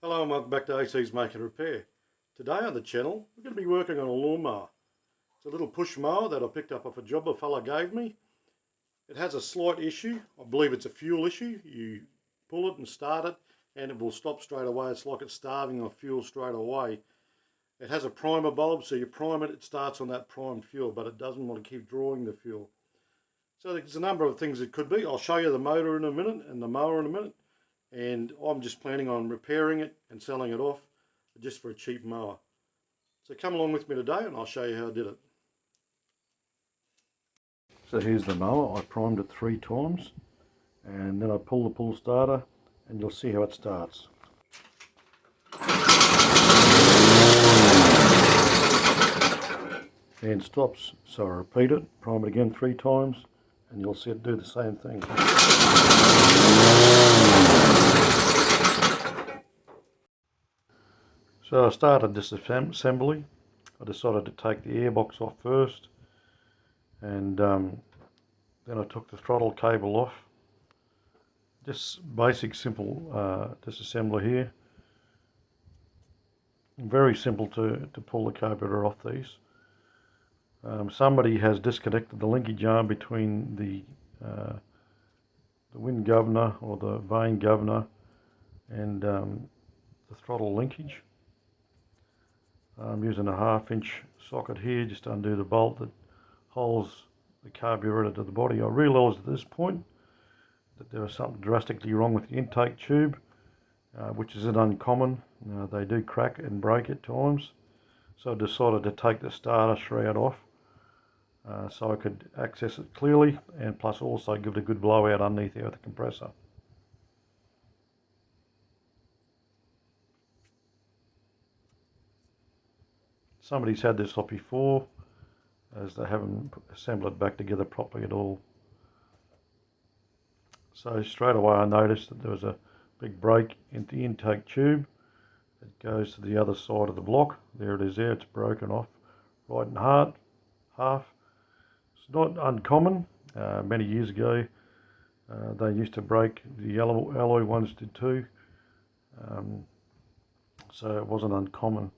Hello and welcome back to AC's Make and Repair. Today on the channel we're going to be working on a lawnmower. It's a little push mower that I picked up off a job a fella gave me. It has a slight issue. I believe it's a fuel issue. You pull it and start it and it will stop straight away. It's like it's starving of fuel straight away. It has a primer bulb, so you prime it, it starts on that primed fuel, but it doesn't want to keep drawing the fuel. So there's a number of things it could be. I'll show you the motor in a minute and the mower in a minute. And I'm just planning on repairing it and selling it off just for a cheap mower. So come along with me today and I'll show you how I did it. So here's the mower. I primed it 3 times and then I pull the pull starter and you'll see how it starts. And stops. So I repeat it, prime it again 3 times and you'll see it do the same thing. So I started disassembly. I decided to take the airbox off first, and then I took the throttle cable off. Just basic simple disassembly here. Very simple to pull the carburetor off these. Somebody has disconnected the linkage arm between the wind governor or the vane governor and the throttle linkage. I'm using a 1/2 inch socket here just to undo the bolt that holds the carburetor to the body. I realised at this point that there was something drastically wrong with the intake tube, which isn't uncommon. They do crack and break at times, so I decided to take the starter shroud off so I could access it clearly, and plus also give it a good blowout underneath there with the compressor. Somebody's had this up before, as they haven't assembled it back together properly at all. So straight away I noticed that there was a big break in the intake tube. It goes to the other side of the block. There it is there, it's broken off right in half. It's not uncommon. Many years ago they used to break, the alloy ones did too. So it wasn't uncommon.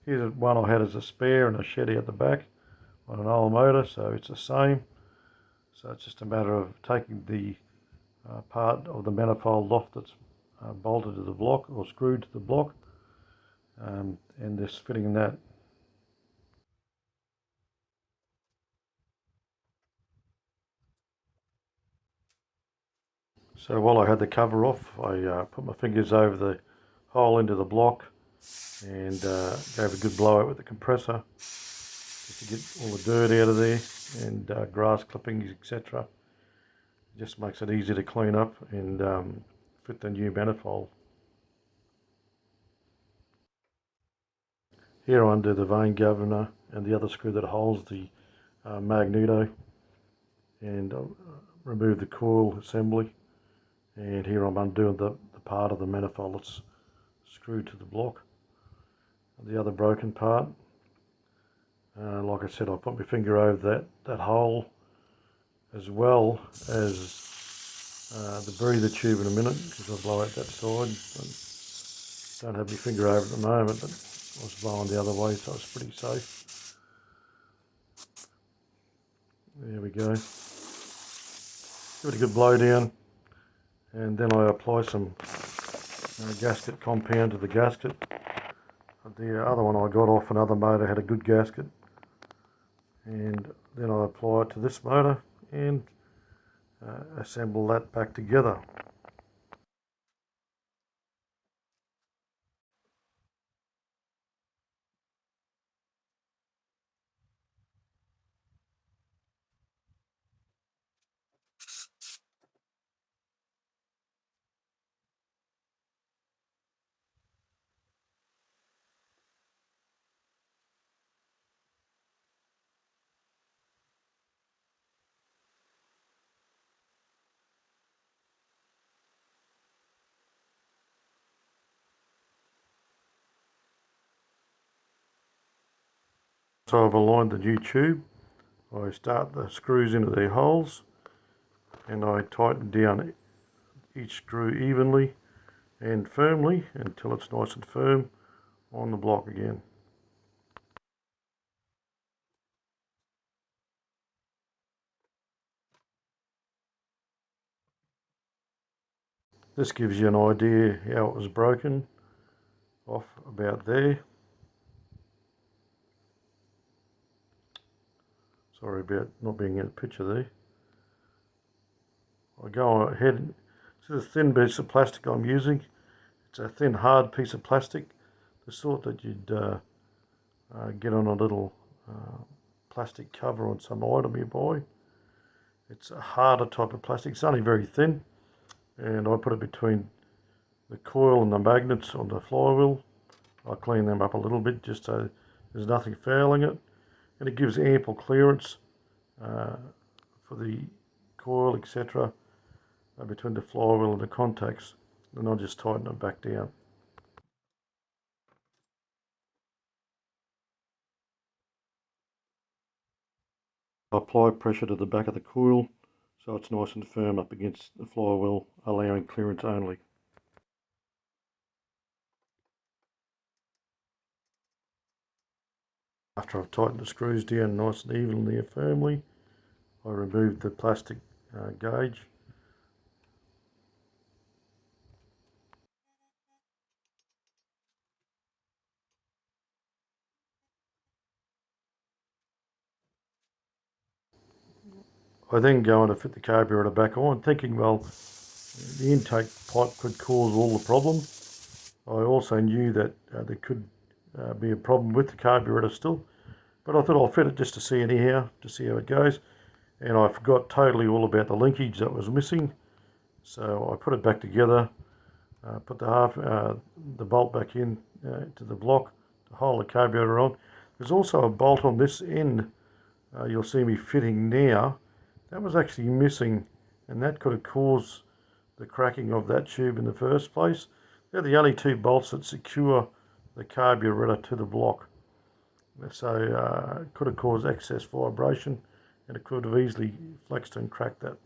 Here's one I had as a spare in a shed out the back on an old motor, so it's the same. So it's just a matter of taking the part of the manifold off that's bolted to the block or screwed to the block, and just fitting that. So while I had the cover off, I put my fingers over the hole into the block and gave a good blowout with the compressor just to get all the dirt out of there and grass clippings, etc. It just makes it easy to clean up and fit the new manifold. Here I undo the vane governor and the other screw that holds the magneto, and remove the coil assembly, and here I'm undoing the part of the manifold that's screwed to the block. The other broken part, like I said, I'll put my finger over that hole, as well as the breather tube in a minute, because I'll blow out that side. Don't have my finger over it at the moment, but I was blowing the other way, so it's pretty safe. There we go. Give it a good blow down, and then I apply some gasket compound to the gasket. The other one I got off another motor had a good gasket, and then I apply it to this motor and assemble that back together. So I've aligned the new tube. I start the screws into their holes and I tighten down each screw evenly and firmly until it's nice and firm on the block again. This gives you an idea how it was broken off about there. Sorry about not being in the picture there. I go ahead, see the thin piece of plastic I'm using? It's a thin hard piece of plastic, the sort that you'd get on a little plastic cover on some item you buy. It's a harder type of plastic, it's only very thin, and I put it between the coil and the magnets on the flywheel. I clean them up a little bit just so there's nothing fouling it, and it gives ample clearance for the coil, etc. Between the flywheel and the contacts, and I'll just tighten it back down. I apply pressure to the back of the coil so it's nice and firm up against the flywheel, allowing clearance only. After I've tightened the screws down nice and evenly and firmly, I remove the plastic gauge. I then go on to fit the carburetor back on, thinking, well, the intake pipe could cause all the problem. I also knew that there could be a problem with the carburetor still, but I thought I'll fit it just to see anyhow, to see how it goes. And I forgot totally all about the linkage that was missing, so I put it back together, put the bolt back in to the block to hold the carburetor on. There's also a bolt on this end you'll see me fitting now. That was actually missing, and that could have caused the cracking of that tube in the first place. They're the only two bolts that secure the carburetor to the block, so it could have caused excess vibration, and it could have easily flexed and cracked that.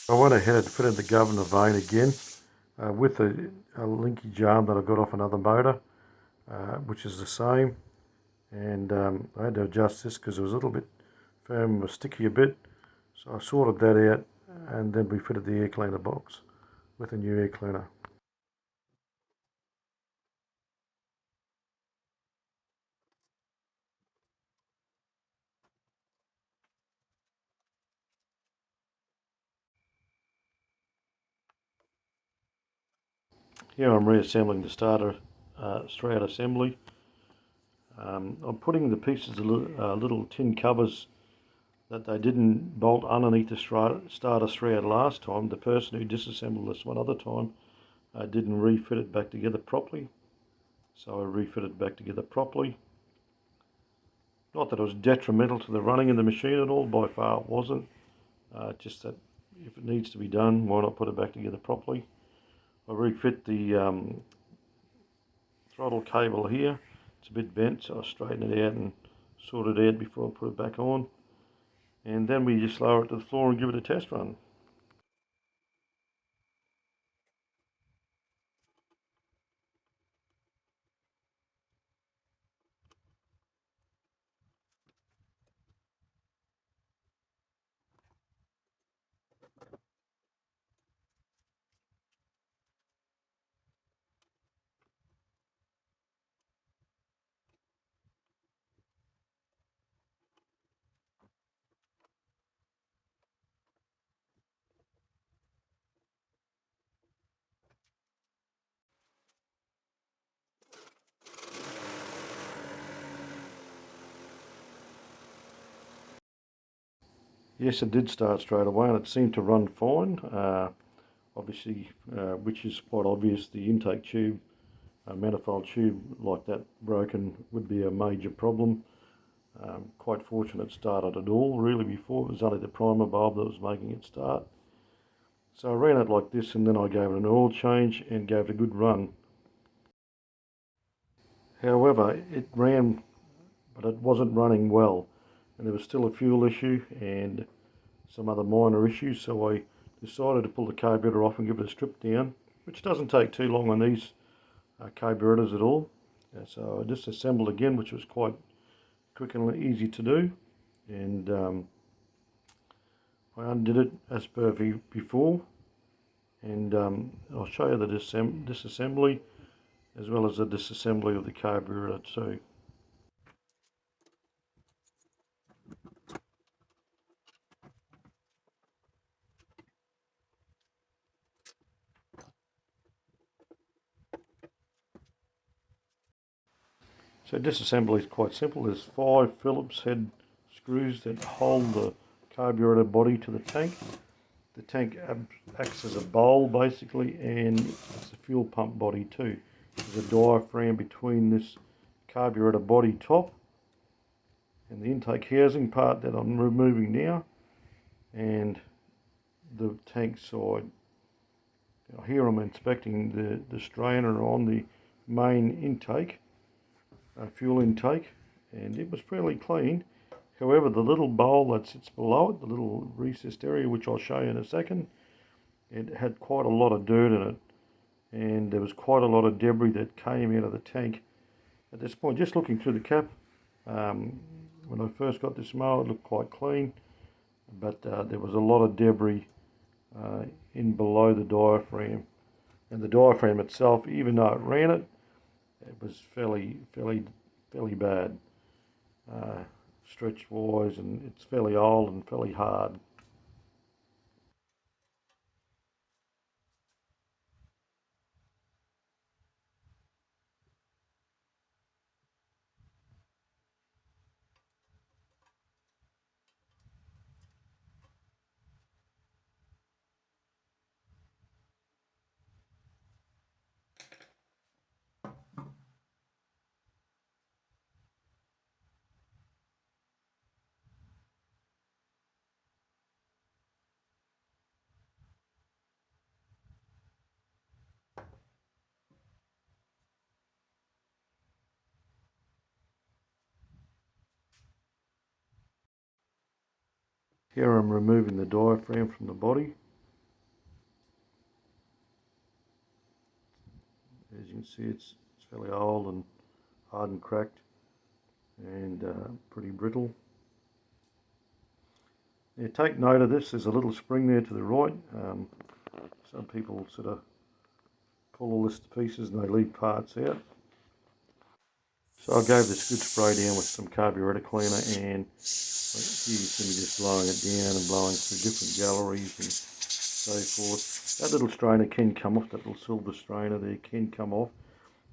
I went ahead and fitted the governor vane again with a linkage arm that I got off another motor, which is the same, and I had to adjust this because it was a little bit firm and was sticky a bit, so I sorted that out, and then we fitted the air cleaner box with a new air cleaner. Here I'm reassembling the starter Strat assembly. I'm putting the pieces of little tin covers that they didn't bolt underneath the starter Strat last time. The person who disassembled this one other time didn't refit it back together properly, so I refitted it back together properly. Not that it was detrimental to the running of the machine at all, by far it wasn't. Just that if it needs to be done, why not put it back together properly? I refit the throttle cable here. It's a bit bent, so I straighten it out and sort it out before I put it back on. And then we just lower it to the floor and give it a test run. Yes, it did start straight away and it seemed to run fine. Obviously, which is quite obvious, the intake tube, a manifold tube like that broken would be a major problem. Quite fortunate it started at all really before. It was only the primer bulb that was making it start. So I ran it like this and then I gave it an oil change and gave it a good run. However, it ran, but it wasn't running well, and there was still a fuel issue and some other minor issues, so I decided to pull the carburetor off and give it a strip down, which doesn't take too long on these carburetors at all. So I disassembled again, which was quite quick and easy to do, and I undid it as per before, and I'll show you the disassembly as well as the disassembly of the carburetor too. So disassembly is quite simple. There's 5 Phillips head screws that hold the carburetor body to the tank. The tank acts as a bowl basically, and it's a fuel pump body too. There's a diaphragm between this carburetor body top and the intake housing part that I'm removing now, and the tank side. Now here I'm inspecting the strainer on the main intake, fuel intake, and it was fairly clean. However, the little bowl that sits below it, the little recessed area, which I'll show you in a second, it had quite a lot of dirt in it, and there was quite a lot of debris that came out of the tank. At this point, just looking through the cap, when I first got this mower, it looked quite clean, but there was a lot of debris in below the diaphragm, and the diaphragm itself, even though it ran it, it was fairly bad, stretch wise, and it's fairly old and fairly hard. Here I'm removing the diaphragm from the body. As you can see, it's fairly old and hard and cracked, and pretty brittle. Now take note of this, there's a little spring there to the right. Some people sort of pull all this to pieces and they leave parts out. So I gave this good spray down with some carburetor cleaner, and here you see me just blowing it down and blowing through different galleries and so forth. That little strainer can come off, that little silver strainer there can come off,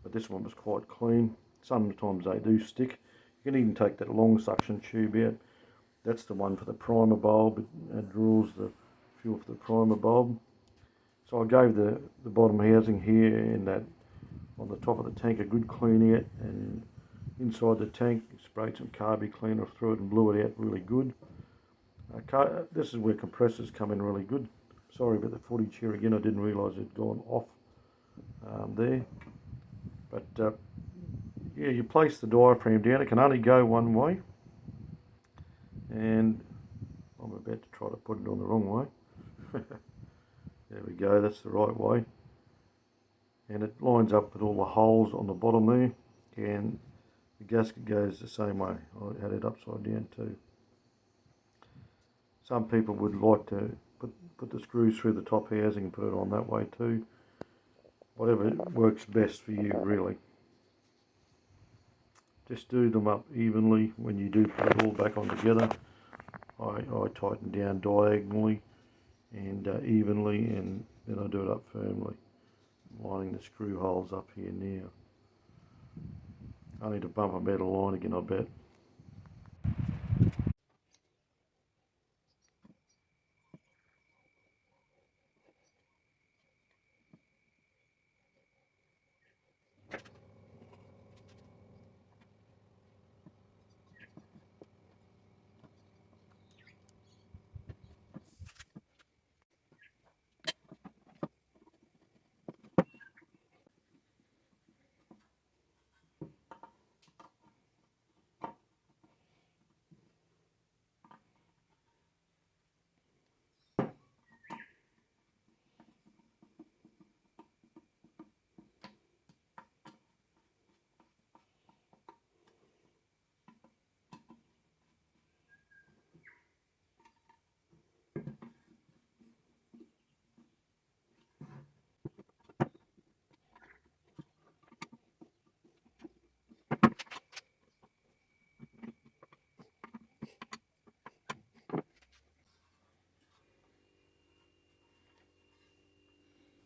but this one was quite clean. Sometimes they do stick. You can even take that long suction tube out. That's the one for the primer bulb. It draws the fuel for the primer bulb. So I gave the bottom housing here and that on the top of the tank a good clean out, and inside the tank sprayed some carby cleaner through it and blew it out really good. This is where compressors come in really good. Sorry about the footage here again, I didn't realise it had gone off there. But yeah, you place the diaphragm down, it can only go one way, and I'm about to try to put it on the wrong way. There we go, that's the right way, and it lines up with all the holes on the bottom there, and the gasket goes the same way. I had it upside down too. Some people would like to put the screws through the top housing and put it on that way too. Whatever works best for you, really. Just do them up evenly. When you do put it all back on together, I tighten down diagonally and evenly, and then I do it up firmly, lining the screw holes up here now. I need to bump about a line again, I bet.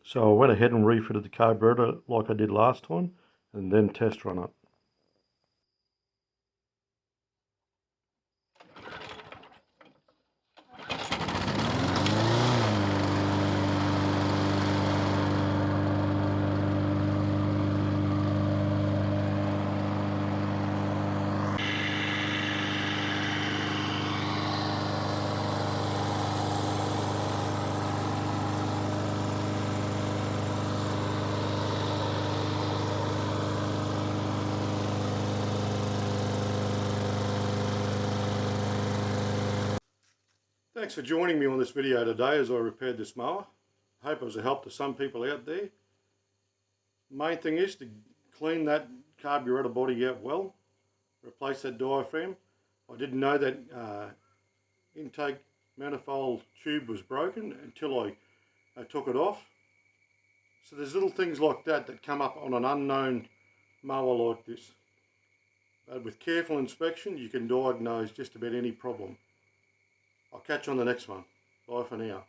So I went ahead and refitted the carburetor like I did last time, and then test run it. Thanks for joining me on this video today as I repaired this mower. I hope it was a help to some people out there. Main thing is to clean that carburetor body out well, replace that diaphragm. I didn't know that intake manifold tube was broken until I took it off. So there's little things like that come up on an unknown mower like this. But with careful inspection you can diagnose just about any problem. I'll catch you on the next one. Bye for now.